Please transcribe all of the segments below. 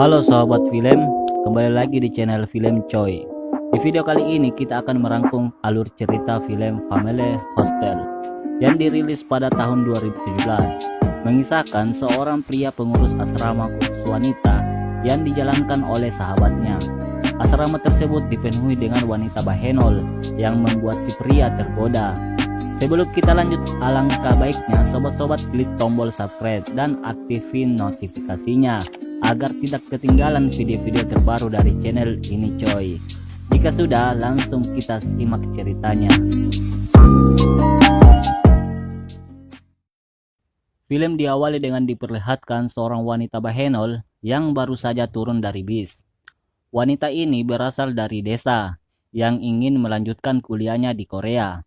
Halo sahabat film, kembali lagi di channel Film Coy. Di video kali ini kita akan merangkum alur cerita film Family Hostel yang dirilis pada tahun 2017, mengisahkan seorang pria pengurus asrama khusus wanita yang dijalankan oleh sahabatnya. Asrama tersebut dipenuhi dengan wanita bahenol yang membuat si pria tergoda. Sebelum kita lanjut, alangkah baiknya sobat-sobat klik tombol subscribe dan aktifin notifikasinya agar tidak ketinggalan video-video terbaru dari channel ini coy. Jika sudah, langsung kita simak ceritanya. Film diawali dengan diperlihatkan seorang wanita bahenol yang baru saja turun dari bis. Wanita ini berasal dari desa yang ingin melanjutkan kuliahnya di Korea.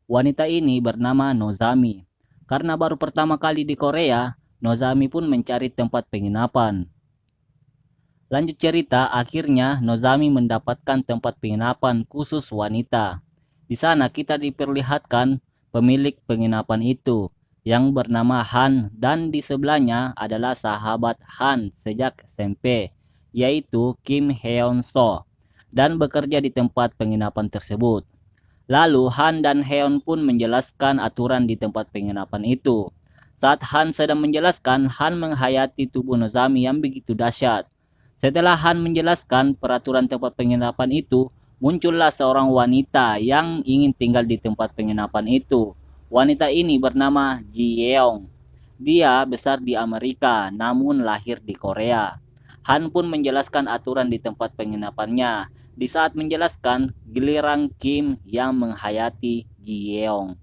Wanita ini bernama Nozami. Karena baru pertama kali di Korea, Nozami pun mencari tempat penginapan. Lanjut cerita, akhirnya Nozami mendapatkan tempat penginapan khusus wanita. Di sana kita diperlihatkan pemilik penginapan itu yang bernama Han, dan di sebelahnya adalah sahabat Han sejak SMP, yaitu Kim Heon So, dan bekerja di tempat penginapan tersebut. Lalu Han dan Heon pun menjelaskan aturan di tempat penginapan itu. Saat Han sedang menjelaskan, Han menghayati tubuh Nozami yang begitu dahsyat. Setelah Han menjelaskan peraturan tempat penginapan itu, muncullah seorang wanita yang ingin tinggal di tempat penginapan itu. Wanita ini bernama Ji Yeong. Dia besar di Amerika, namun lahir di Korea. Han pun menjelaskan aturan di tempat penginapannya. Di saat menjelaskan, giliran Kim yang menghayati Ji Yeong.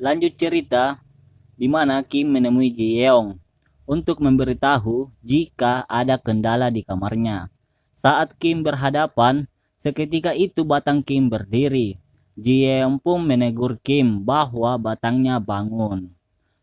Lanjut cerita, di mana Kim menemui Ji Yeong untuk memberitahu jika ada kendala di kamarnya. Saat Kim berhadapan, seketika itu batang Kim berdiri. Ji Yeong pun menegur Kim bahwa batangnya bangun.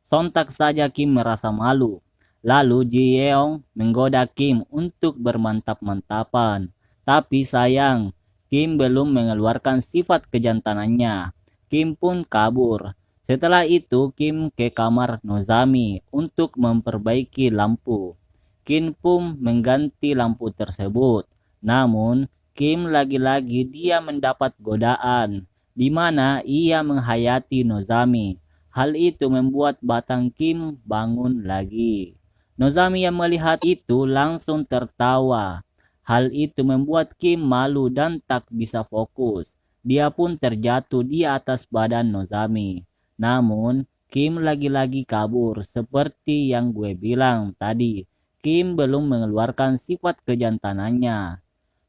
Sontak saja Kim merasa malu. Lalu Ji Yeong menggoda Kim untuk bermantap-mantapan. Tapi sayang, Kim belum mengeluarkan sifat kejantanannya. Kim pun kabur. Setelah itu Kim ke kamar Nozami untuk memperbaiki lampu. Kim pun mengganti lampu tersebut. Namun Kim lagi-lagi dia mendapat godaan, di mana ia menghayati Nozami. Hal itu membuat batang Kim bangun lagi. Nozami yang melihat itu langsung tertawa. Hal itu membuat Kim malu dan tak bisa fokus. Dia pun terjatuh di atas badan Nozami. Namun Kim lagi-lagi kabur seperti yang gue bilang tadi. Kim belum mengeluarkan sifat kejantanannya.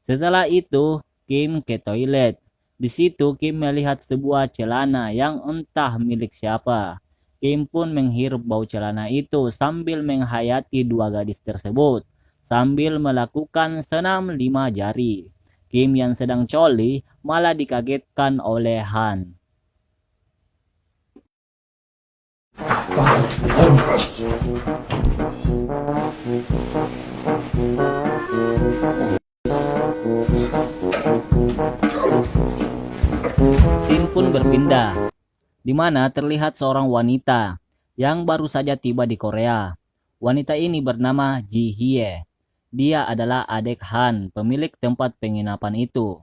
Setelah itu, Kim ke toilet. Di situ Kim melihat sebuah celana yang entah milik siapa. Kim pun menghirup bau celana itu sambil menghayati dua gadis tersebut, sambil melakukan senam 5 jari. Kim yang sedang coli malah dikagetkan oleh Han. Scene pun berpindah, di mana terlihat seorang wanita yang baru saja tiba di Korea. Wanita ini bernama Ji Hye. Dia adalah adik Han, pemilik tempat penginapan itu.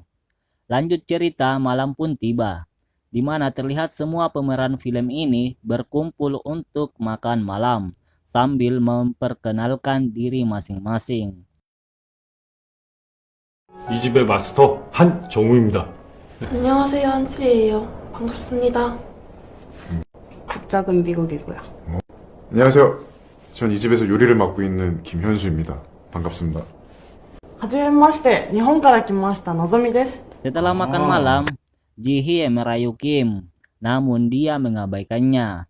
Lanjut cerita, malam pun tiba, di mana terlihat semua pemeran film ini berkumpul untuk makan malam sambil memperkenalkan diri masing-masing. 이 집의 마스터 한정우입니다. 안녕하세요, 한치예요. 반갑습니다. 국적은 미국이고요. 안녕하세요. 전 이 집에서 요리를 맡고 있는 김현수입니다. 반갑습니다. はじめまして、日本から来ましたのぞみです。 Setelah makan malam, Ji Hye merayu Kim, namun dia mengabaikannya.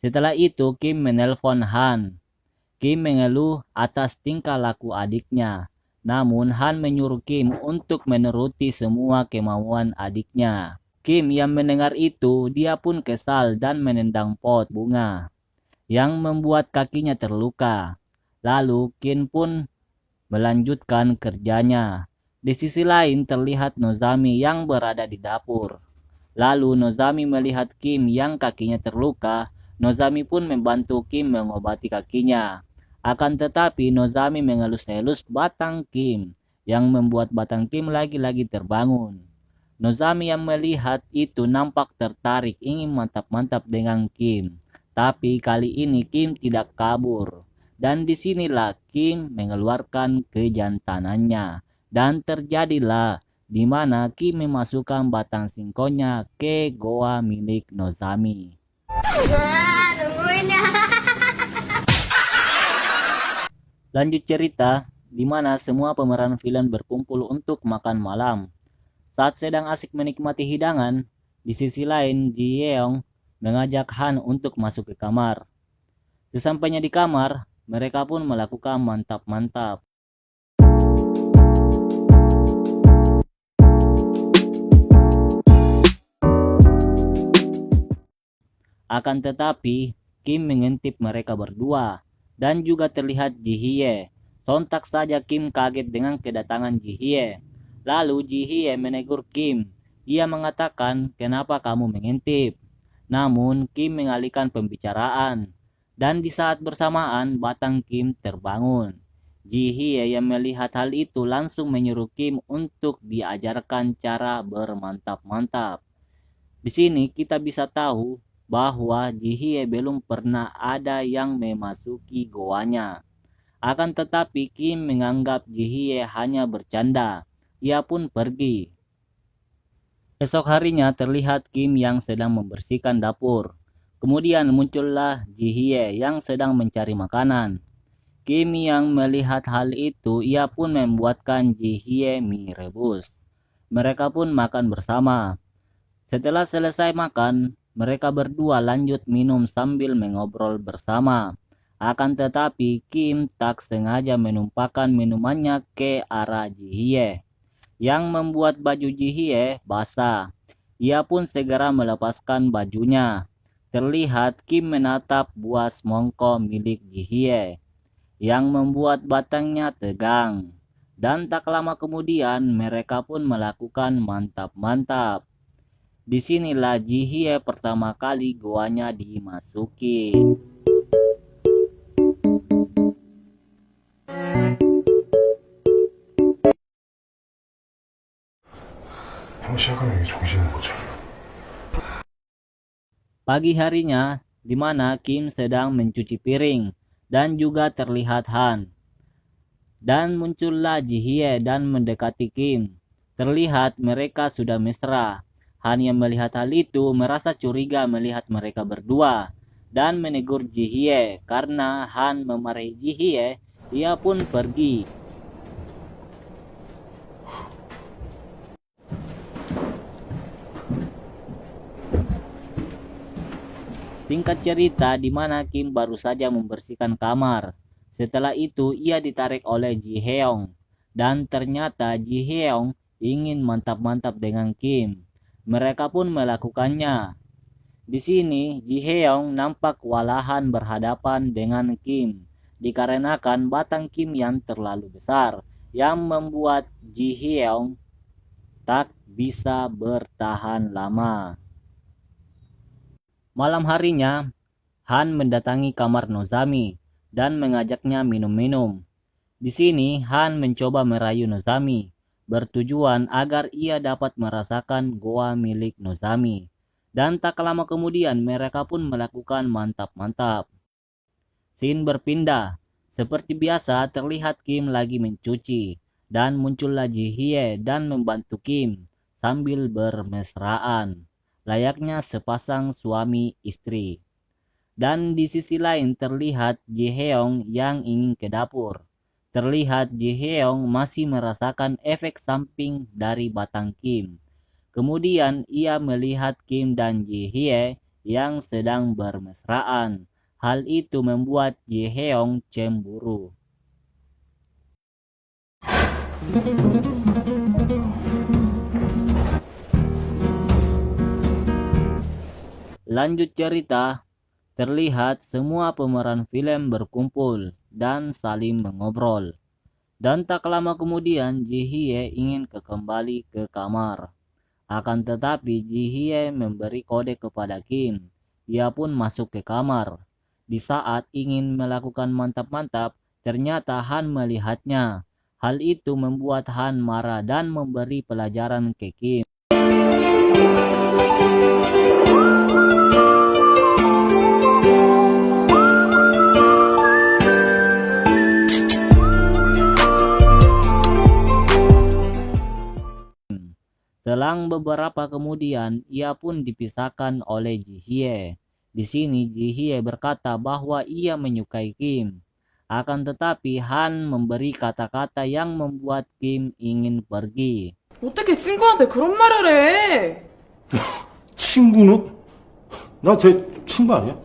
Setelah itu Kim menelpon Han. Kim mengeluh atas tingkah laku adiknya, namun Han menyuruh Kim untuk menuruti semua kemauan adiknya. Kim yang mendengar itu, dia pun kesal dan menendang pot bunga yang membuat kakinya terluka. Lalu Kim pun melanjutkan kerjanya. Di sisi lain terlihat Nozami yang berada di dapur. Lalu Nozami melihat Kim yang kakinya terluka. Nozami pun membantu Kim mengobati kakinya. Akan tetapi Nozami mengelus-elus batang Kim yang membuat batang Kim lagi-lagi terbangun. Nozami yang melihat itu nampak tertarik ingin mantap-mantap dengan Kim. Tapi kali ini Kim tidak kabur. Dan disinilah Kim mengeluarkan kejantanannya. Dan terjadilah di mana Kim memasukkan batang singkongnya ke goa milik Nozami. Lanjut cerita, di mana semua pemeran villain berkumpul untuk makan malam. Saat sedang asik menikmati hidangan, di sisi lain Ji Yeong mengajak Han untuk masuk ke kamar. Sesampainya di kamar, mereka pun melakukan mantap-mantap. Akan tetapi, Kim mengintip mereka berdua, dan juga terlihat Ji Hye. Sontak saja Kim kaget dengan kedatangan Ji Hye. Lalu Ji Hye menegur Kim. Ia mengatakan, "Kenapa kamu mengintip?" Namun Kim mengalihkan pembicaraan. Dan di saat bersamaan, batang Kim terbangun. Ji Hye yang melihat hal itu langsung menyuruh Kim untuk diajarkan cara bermantap-mantap. Di sini kita bisa tahu bahwa Ji Hye belum pernah ada yang memasuki goanya. Akan tetapi Kim menganggap Ji Hye hanya bercanda. Ia pun pergi. Esok harinya terlihat Kim yang sedang membersihkan dapur. Kemudian muncullah Ji Hye yang sedang mencari makanan. Kim yang melihat hal itu, ia pun membuatkan Ji Hye mie rebus. Mereka pun makan bersama. Setelah selesai makan, mereka berdua lanjut minum sambil mengobrol bersama. Akan tetapi Kim tak sengaja menumpahkan minumannya ke arah Ji Hye, yang membuat baju Ji Hye basah. Ia pun segera melepaskan bajunya. Terlihat Kim menatap buah semongko milik Ji Hye, yang membuat batangnya tegang. Dan tak lama kemudian mereka pun melakukan mantap-mantap. Disinilah Ji Hye pertama kali goanya dimasuki. 형 시작하면 정신을 못 차려. Pagi harinya, di mana Kim sedang mencuci piring dan juga terlihat Han. Dan muncullah Ji Hye dan mendekati Kim. Terlihat mereka sudah mesra. Han yang melihat hal itu merasa curiga melihat mereka berdua dan menegur Ji Hye. Karena Han memarahi Ji Hye, ia pun pergi. Singkat cerita, di mana Kim baru saja membersihkan kamar. Setelah itu ia ditarik oleh Ji Heong. Dan ternyata Ji Heong ingin mantap-mantap dengan Kim. Mereka pun melakukannya. Di sini Ji Heong nampak kewalahan berhadapan dengan Kim. Dikarenakan batang Kim yang terlalu besar. Yang membuat Ji Heong tak bisa bertahan lama. Malam harinya, Han mendatangi kamar Nozami dan mengajaknya minum-minum. Di sini, Han mencoba merayu Nozami, bertujuan agar ia dapat merasakan goa milik Nozami. Dan tak lama kemudian, mereka pun melakukan mantap-mantap. Scene berpindah. Seperti biasa, terlihat Kim lagi mencuci. Dan muncullah Ji Hye dan membantu Kim sambil bermesraan. Layaknya sepasang suami istri. Dan di sisi lain terlihat Ji Heong yang ingin ke dapur. Terlihat Ji Heong masih merasakan efek samping dari batang Kim. Kemudian ia melihat Kim dan Ji Hye yang sedang bermesraan. Hal itu membuat Ji Heong cemburu. Lanjut cerita, terlihat semua pemeran film berkumpul dan saling mengobrol. Dan tak lama kemudian Ji Hye ingin kembali ke kamar. Akan tetapi Ji Hye memberi kode kepada Kim. Ia pun masuk ke kamar. Di saat ingin melakukan mantap-mantap, ternyata Han melihatnya. Hal itu membuat Han marah dan memberi pelajaran ke Kim. Selang beberapa kemudian, ia pun dipisahkan oleh Ji Hye. Di sini Ji Hye berkata bahwa ia menyukai Kim. Akan tetapi Han memberi kata-kata yang membuat Kim ingin pergi. 어떻게 친구한테 그런 말을 해? 친구는? 나 제 친구 아니야?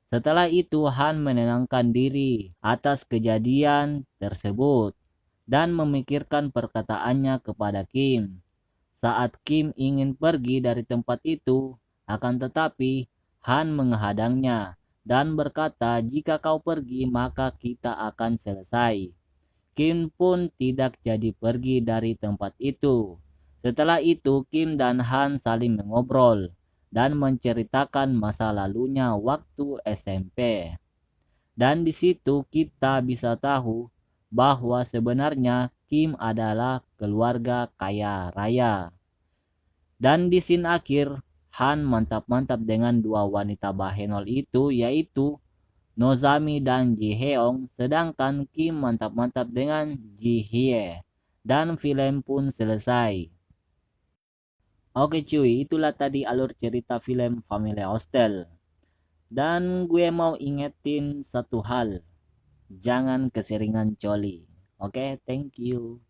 Setelah itu Han menenangkan diri atas kejadian tersebut dan memikirkan perkataannya kepada Kim. Saat Kim ingin pergi dari tempat itu, akan tetapi Han menghadangnya dan berkata, "Jika kau pergi, maka kita akan selesai." Kim pun tidak jadi pergi dari tempat itu. Setelah itu, Kim dan Han saling mengobrol dan menceritakan masa lalunya waktu SMP. Dan di situ kita bisa tahu bahwa sebenarnya Kim adalah keluarga kaya raya. Dan di scene akhir, Han mantap-mantap dengan dua wanita bahenol itu, yaitu Nozami dan Ji Heong, sedangkan Kim mantap-mantap dengan Ji Hye. Dan film pun selesai. Oke cuy, itulah tadi alur cerita film Family Hostel. Dan gue mau ingetin satu hal, jangan keseringan coli. Oke, thank you.